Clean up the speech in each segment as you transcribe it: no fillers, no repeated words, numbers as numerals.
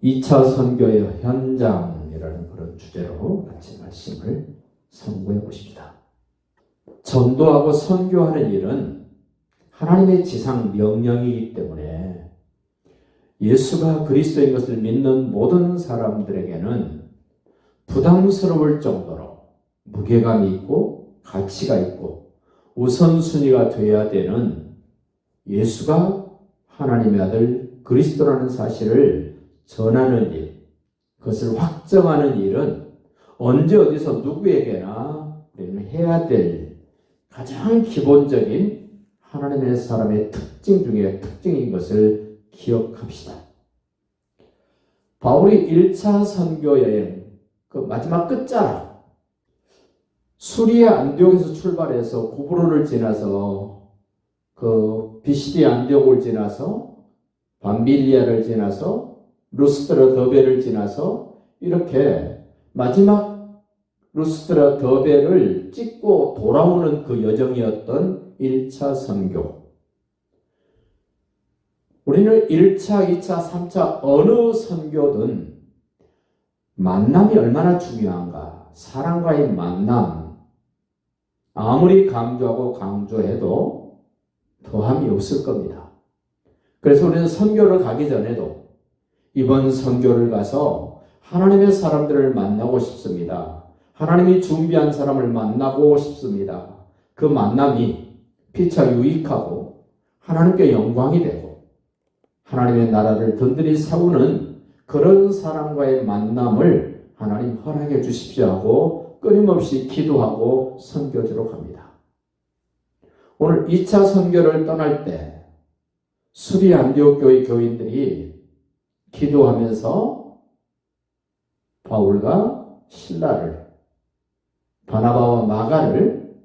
2차 선교의 현장이라는 그런 주제로 같이 말씀을 선고해 보십니다. 전도하고 선교하는 일은 하나님의 지상 명령이기 때문에 예수가 그리스도인 것을 믿는 모든 사람들에게는 부담스러울 정도로 무게감이 있고 가치가 있고 우선순위가 되어야 되는 예수가 하나님의 아들 그리스도라는 사실을 전하는 일, 그것을 확정하는 일은 언제 어디서 누구에게나 우리는 해야 될 가장 기본적인 하나님의 사람의 특징 중에 특징인 것을 기억합시다. 바울이 1차 선교 여행, 그 마지막 끝자락, 수리의 안디옥에서 출발해서 구브로를 지나서 그 비시디 안디옥을 지나서 밤빌리아를 지나서 루스드라 더베를 지나서 이렇게 마지막 루스드라 더베를 찍고 돌아오는 그 여정이었던 1차 선교. 우리는 1차, 2차, 3차 어느 선교든 만남이 얼마나 중요한가. 사람과의 만남. 아무리 강조하고 강조해도 더함이 없을 겁니다. 그래서 우리는 선교를 가기 전에도 이번 선교를 가서 하나님의 사람들을 만나고 싶습니다. 하나님이 준비한 사람을 만나고 싶습니다. 그 만남이 피차 유익하고 하나님께 영광이 되고 하나님의 나라를 든든히 세우는 그런 사람과의 만남을 하나님 허락해 주십시오 하고 끊임없이 기도하고 선교지로 갑니다. 오늘 2차 선교를 떠날 때 수리 안디옥 교회 교인들이 기도하면서 바울과 실라를, 바나바와 마가를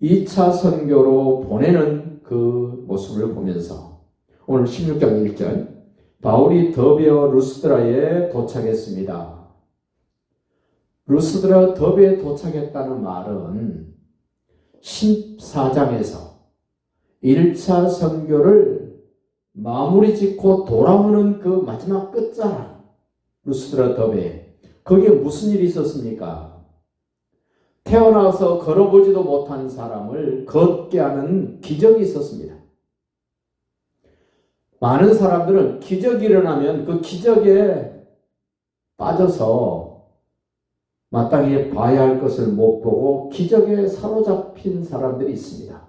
2차 선교로 보내는 그 모습을 보면서 오늘 16장 1절 바울이 더베와 루스드라에 도착했습니다. 루스드라 더베에 도착했다는 말은 14장에서 1차 선교를 마무리 짓고 돌아오는 그 마지막 끝자락 루스드라 더베, 거기에 무슨 일이 있었습니까? 태어나서 걸어보지도 못한 사람을 걷게 하는 기적이 있었습니다. 많은 사람들은 기적이 일어나면 그 기적에 빠져서 마땅히 봐야 할 것을 못 보고 기적에 사로잡힌 사람들이 있습니다.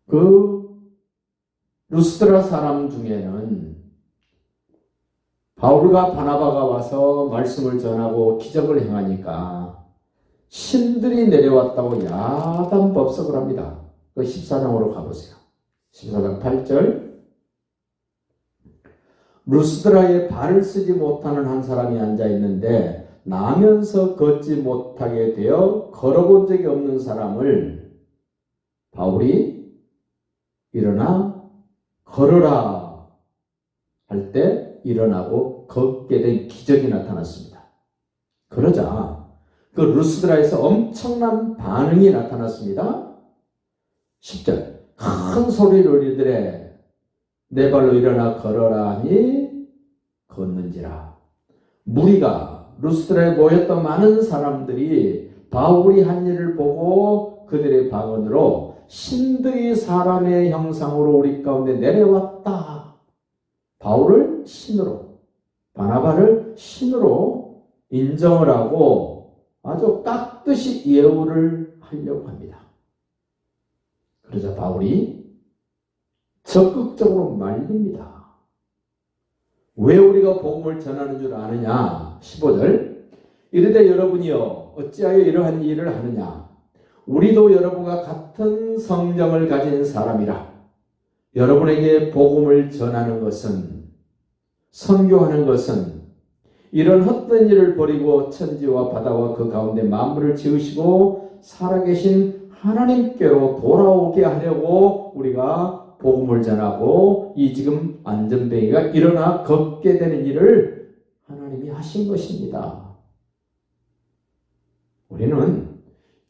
그 루스드라 사람 중에는 바울과 바나바가 와서 말씀을 전하고 기적을 행하니까 신들이 내려왔다고 야단법석을 합니다. 그 14장으로 가보세요. 14장 8절 루스드라에 발을 쓰지 못하는 한 사람이 앉아있는데 나면서 걷지 못하게 되어 걸어본 적이 없는 사람을 바울이 일어나 걸어라 할 때 일어나고 걷게 된 기적이 나타났습니다. 그러자 그 루스드라에서 엄청난 반응이 나타났습니다. 10절 큰 소리를 울리더래 내 발로 일어나 걸어라 하니 걷는지라. 무리가 루스드라에 모였던 많은 사람들이 바울이 한 일을 보고 그들의 방언으로 신들이 사람의 형상으로 우리 가운데 내려왔다. 바울을 신으로, 바나바를 신으로 인정을 하고 아주 깍듯이 예우를 하려고 합니다. 그러자 바울이 적극적으로 말립니다. 왜 우리가 복음을 전하는 줄 아느냐? 15절 이르되 여러분이여 어찌하여 이러한 일을 하느냐? 우리도 여러분과 같은 성령을 가진 사람이라. 여러분에게 복음을 전하는 것은, 선교하는 것은 이런 헛된 일을 버리고 천지와 바다와 그 가운데 만물을 지으시고 살아계신 하나님께로 돌아오게 하려고 우리가 복음을 전하고 이 지금 안전뱅이가 일어나 걷게 되는 일을 하나님이 하신 것입니다. 우리는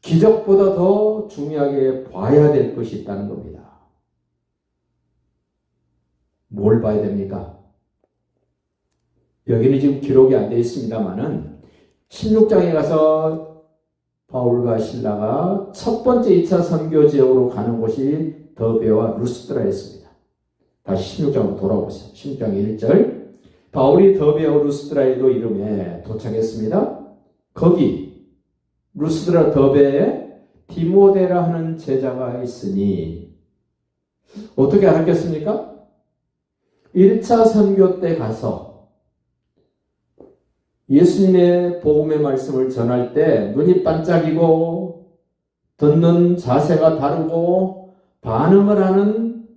기적보다 더 중요하게 봐야 될 것이 있다는 겁니다. 뭘 봐야 됩니까? 여기는 지금 기록이 안 되어 있습니다만은 16장에 가서 바울과 실라가 첫 번째 2차 선교 지역으로 가는 곳이 더베와 루스드라였습니다. 다시 16장으로 돌아오세요. 16장 1절 바울이 더베와 루스드라에도 이름에 도착했습니다. 거기 루스드라 더베에 디모데라 하는 제자가 있으니 어떻게 알았겠습니까? 1차 선교 때 가서 예수님의 복음의 말씀을 전할 때 눈이 반짝이고 듣는 자세가 다르고 반응을 하는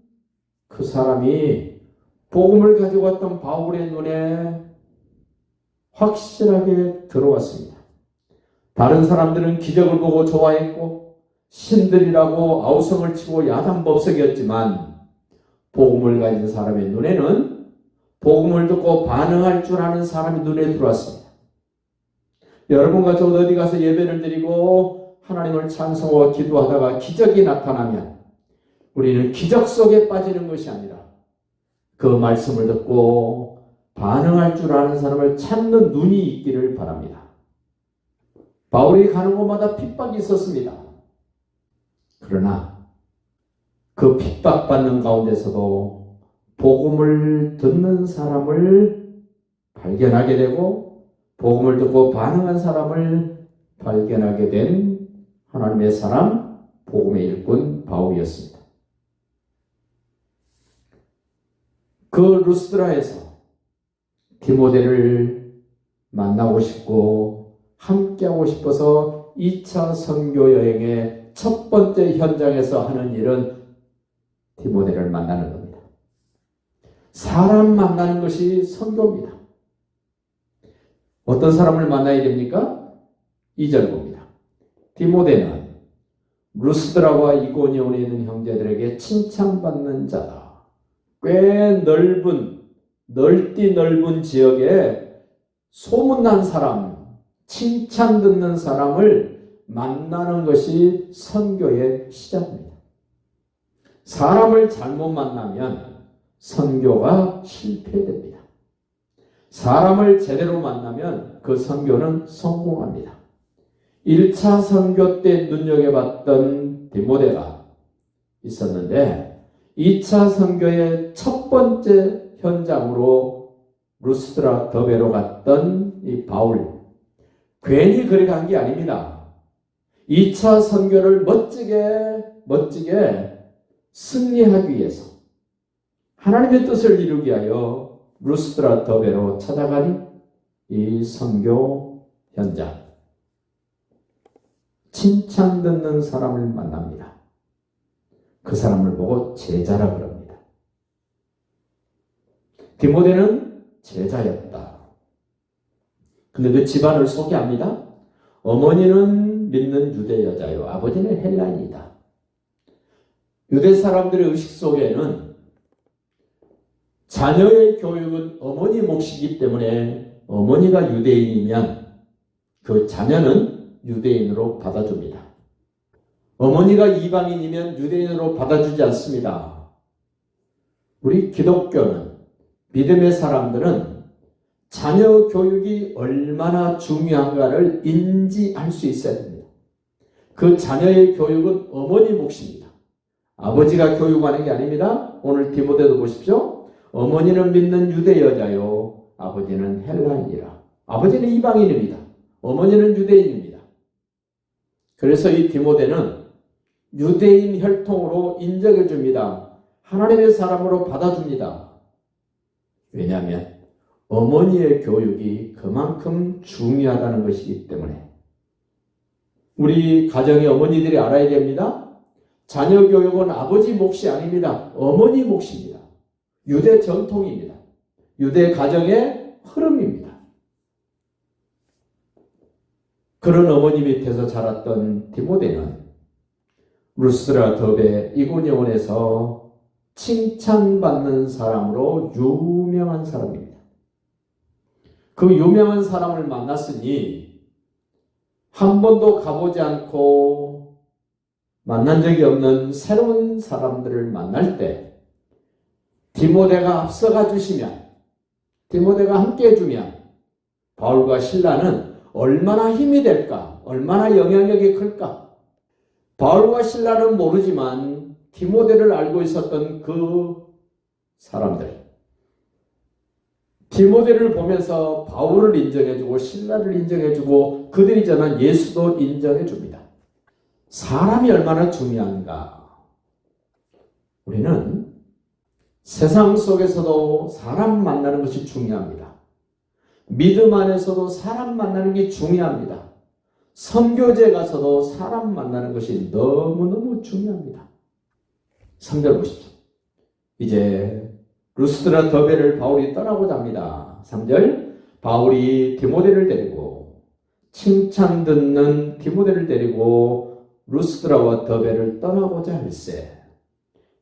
그 사람이 복음을 가지고 왔던 바울의 눈에 확실하게 들어왔습니다. 다른 사람들은 기적을 보고 좋아했고 신들이라고 아우성을 치고 야단법석이었지만 복음을 가진 사람의 눈에는 복음을 듣고 반응할 줄 아는 사람이 눈에 들어왔습니다. 여러분과 저도 어디 가서 예배를 드리고 하나님을 찬송하고 기도하다가 기적이 나타나면 우리는 기적 속에 빠지는 것이 아니라 그 말씀을 듣고 반응할 줄 아는 사람을 찾는 눈이 있기를 바랍니다. 바울이 가는 곳마다 핍박이 있었습니다. 그러나 그 핍박받는 가운데서도 복음을 듣는 사람을 발견하게 되고 복음을 듣고 반응한 사람을 발견하게 된 하나님의 사람, 복음의 일꾼 바울이었습니다. 그 루스드라에서 디모데를 만나고 싶고 함께하고 싶어서 2차 선교 여행의 첫 번째 현장에서 하는 일은 디모데를 만나는 겁니다. 사람 만나는 것이 선교입니다. 어떤 사람을 만나야 됩니까? 2절 봅니다. 디모데는 루스드라와 이고니온에 있는 형제들에게 칭찬받는 자다. 꽤 넓디 넓은 지역에 소문난 사람, 칭찬 듣는 사람을 만나는 것이 선교의 시작입니다. 사람을 잘못 만나면 선교가 실패됩니다. 사람을 제대로 만나면 그 선교는 성공합니다. 1차 선교 때 눈여겨봤던 디모데가 있었는데 2차 선교의 첫 번째 현장으로 루스드라 더베로 갔던 이 바울, 괜히 그리 간 게 아닙니다. 2차 선교를 멋지게 승리하기 위해서 하나님의 뜻을 이루기 위하여 루스드라 더베로 찾아가니 이 선교 현장, 칭찬 듣는 사람을 만납니다. 그 사람을 보고 제자라 그럽니다. 디모데는 제자였다. 근데 그 집안을 소개합니다. 어머니는 믿는 유대 여자요, 아버지는 헬라인이다. 유대 사람들의 의식 속에는 자녀의 교육은 어머니 몫이기 때문에 어머니가 유대인이면 그 자녀는 유대인으로 받아줍니다. 어머니가 이방인이면 유대인으로 받아주지 않습니다. 우리 기독교는, 믿음의 사람들은 자녀 교육이 얼마나 중요한가를 인지할 수 있어야 됩니다. 그 자녀의 교육은 어머니 몫입니다. 아버지가 교육하는 게 아닙니다. 오늘 디모데도 보십시오. 어머니는 믿는 유대 여자요, 아버지는 헬라인이라. 아버지는 이방인입니다. 어머니는 유대인입니다. 그래서 이 디모데는 유대인 혈통으로 인정해 줍니다. 하나님의 사람으로 받아줍니다. 왜냐하면 어머니의 교육이 그만큼 중요하다는 것이기 때문에 우리 가정의 어머니들이 알아야 됩니다. 자녀 교육은 아버지 몫이 아닙니다. 어머니 몫입니다. 유대 전통입니다. 유대 가정의 흐름입니다. 그런 어머니 밑에서 자랐던 디모데는 루스드라 더베 이고니온에서 칭찬받는 사람으로 유명한 사람입니다. 그 유명한 사람을 만났으니 한 번도 가보지 않고 만난 적이 없는 새로운 사람들을 만날 때 디모데가 앞서가 주시면 디모데가 함께 해주면 바울과 실라는 얼마나 힘이 될까? 얼마나 영향력이 클까? 바울과 실라는 모르지만 디모데를 알고 있었던 그 사람들, 디모데를 보면서 바울을 인정해주고 실라를 인정해주고 그들이 전한 예수도 인정해줍니다. 사람이 얼마나 중요한가? 우리는 세상 속에서도 사람 만나는 것이 중요합니다. 믿음 안에서도 사람 만나는 게 중요합니다. 선교제 가서도 사람 만나는 것이 너무너무 중요합니다. 3절 보십시오. 이제 루스드라 더베를 바울이 떠나고자 합니다. 3절, 바울이 디모데를 데리고, 칭찬 듣는 디모데를 데리고 루스드라와 더베를 떠나고자 할세,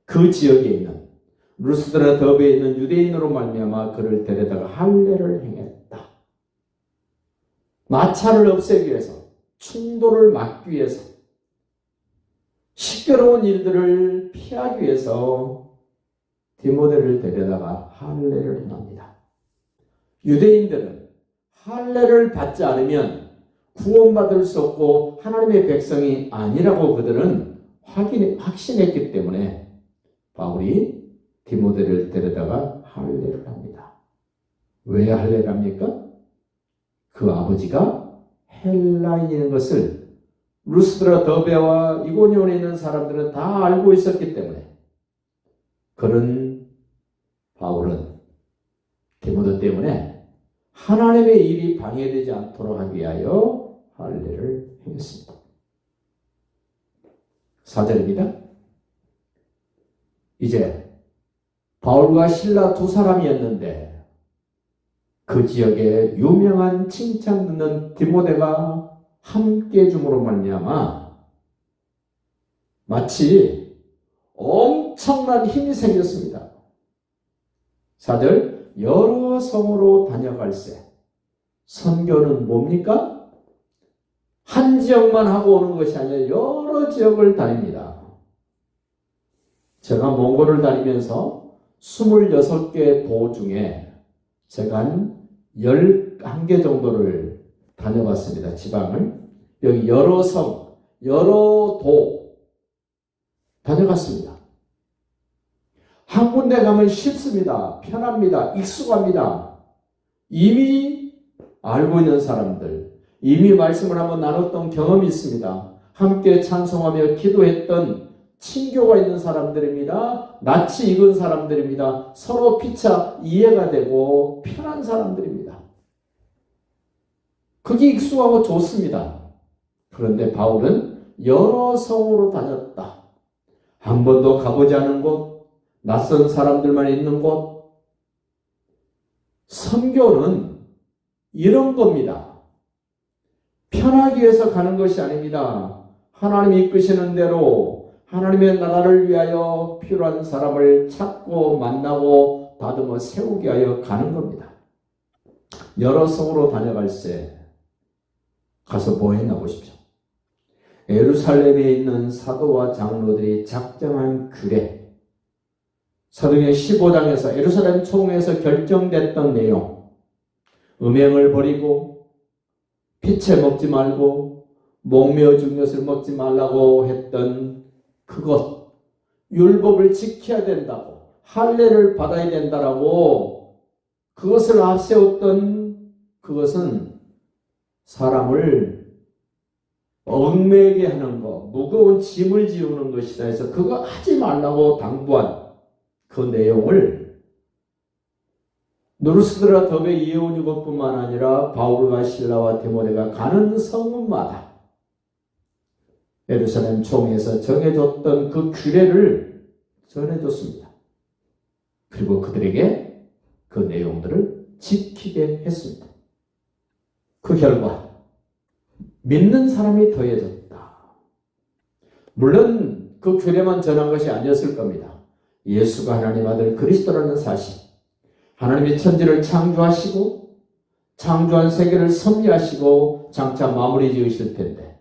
그 지역에 있는 루스드라 더베에 있는 유대인으로 말미암아 그를 데려다가 할례를 행했다. 마찰을 없애기 위해서, 충돌을 막기 위해서, 시끄러운 일들을 피하기 위해서 디모데를 데려다가 할례를 행합니다. 유대인들은 할례를 받지 않으면 구원받을 수 없고 하나님의 백성이 아니라고 그들은 확신했기 때문에 바울이 디모데를 데려다가 할례를 합니다. 왜 할례를 합니까? 그 아버지가 헬라인인 것을 루스드라 더베와 이고니온에 있는 사람들은 다 알고 있었기 때문에 그런 바울은 디모데 때문에 하나님의 일이 방해되지 않도록 하기 위하여 할례를 행했습니다. 4절입니다. 이제 바울과 실라 두 사람이었는데 그 지역에 유명한 칭찬 듣는 디모데가 함께 해줌으로 말미암아 마치 엄청난 힘이 생겼습니다. 4절, 여러 성으로 다녀갈세. 선교는 뭡니까? 한 지역만 하고 오는 것이 아니라 여러 지역을 다닙니다. 제가 몽골을 다니면서 26개 도 중에 제가 한 11개 정도를 다녀봤습니다. 지방을. 여기 여러 성, 여러 도 다녀갔습니다. 한 군데 가면 쉽습니다. 편합니다. 익숙합니다. 이미 알고 있는 사람들, 이미 말씀을 한번 나눴던 경험이 있습니다. 함께 찬송하며 기도했던 친교가 있는 사람들입니다. 낯이 익은 사람들입니다. 서로 피차 이해가 되고 편한 사람들입니다. 그게 익숙하고 좋습니다. 그런데 바울은 여러 성으로 다녔다. 한 번도 가보지 않은 곳, 낯선 사람들만 있는 곳. 선교는 이런 겁니다. 편하기 위해서 가는 것이 아닙니다. 하나님이 이끄시는 대로 하나님의 나라를 위하여 필요한 사람을 찾고 만나고 다듬어 세우기 위하여 가는 겁니다. 여러 성으로 다녀갈세. 가서 뭐 했나 보십시오. 예루살렘에 있는 사도와 장로들이 작정한 규례, 사도행전 15장에서 예루살렘 총회에서 결정됐던 내용, 음행을 버리고 피채 먹지 말고 목매어 준 것을 먹지 말라고 했던 그것, 율법을 지켜야 된다고, 할례를 받아야 된다라고 그것을 앞세웠던 그것은 사람을 얽매게 하는 것, 무거운 짐을 지우는 것이다 해서 그거 하지 말라고 당부한 그 내용을 루스드라 더베 이에오니고뿐만 아니라 바울과 실라와 디모데가 가는 성마다 예루살렘 총회에서 정해줬던 그 규례를 전해줬습니다. 그리고 그들에게 그 내용들을 지키게 했습니다. 그 결과 믿는 사람이 더해졌다. 물론 그 규례만 전한 것이 아니었을 겁니다. 예수가 하나님 아들 그리스도라는 사실, 하나님이 천지를 창조하시고 창조한 세계를 섭리하시고 장차 마무리 지으실 텐데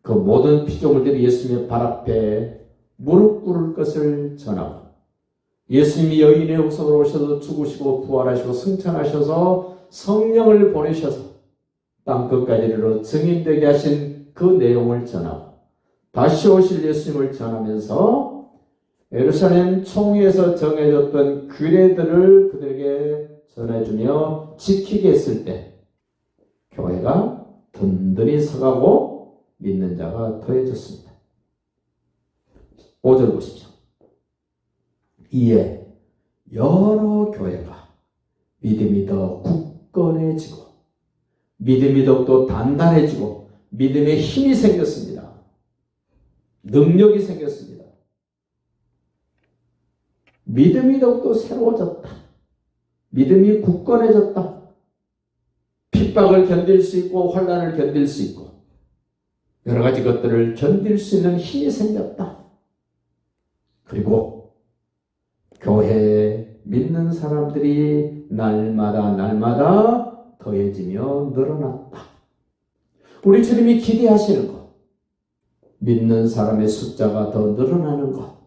그 모든 피조물들이 예수님의 발 앞에 무릎 꿇을 것을 전하고 예수님이 여인의 후손으로 오셔서 죽으시고 부활하시고 승천하셔서 성령을 보내셔서 땅 끝까지 이르러 증인되게 하신 그 내용을 전하고 다시 오실 예수님을 전하면서 예루살렘 총회에서 정해졌던 규례들을 그들에게 전해주며 지키게 했을 때 교회가 든든히 서가고 믿는 자가 더해졌습니다. 5절 보십시오. 이에 여러 교회가 믿음이 더 굳건해지고 믿음이 더욱더 단단해지고 믿음의 힘이 생겼습니다. 능력이 생겼습니다. 믿음이 더욱더 새로워졌다. 믿음이 굳건해졌다. 핍박을 견딜 수 있고 환난을 견딜 수 있고 여러 가지 것들을 견딜 수 있는 힘이 생겼다. 그리고 교회에 믿는 사람들이 날마다 더해지며 늘어났다. 우리 주님이 기대하시는 것, 믿는 사람의 숫자가 더 늘어나는 것,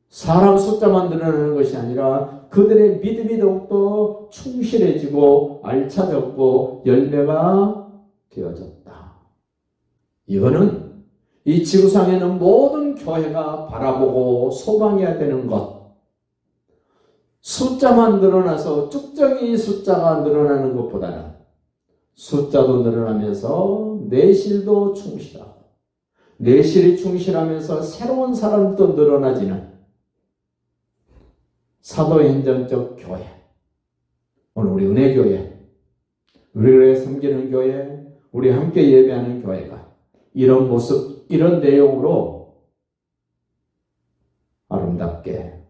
사람 숫자만 늘어나는 것이 아니라 그들의 믿음이 더욱더 충실해지고 알차졌고 열매가 되어졌다. 이거는 이 지구상에는 모든 교회가 바라보고 소망해야 되는 것. 숫자만 늘어나서 쭉정이 숫자가 늘어나는 것보다는 숫자도 늘어나면서 내실도 충실하고 내실이 충실하면서 새로운 사람도 늘어나지는 사도행전적 교회, 오늘 우리 은혜교회, 우리를 섬기는 교회, 우리 함께 예배하는 교회가 이런 모습, 이런 내용으로 아름답게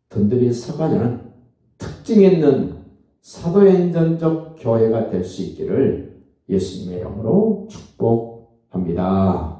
든든히 서가는 특징 있는 사도행전적 교회가 될 수 있기를 예수님의 이름으로 축복합니다.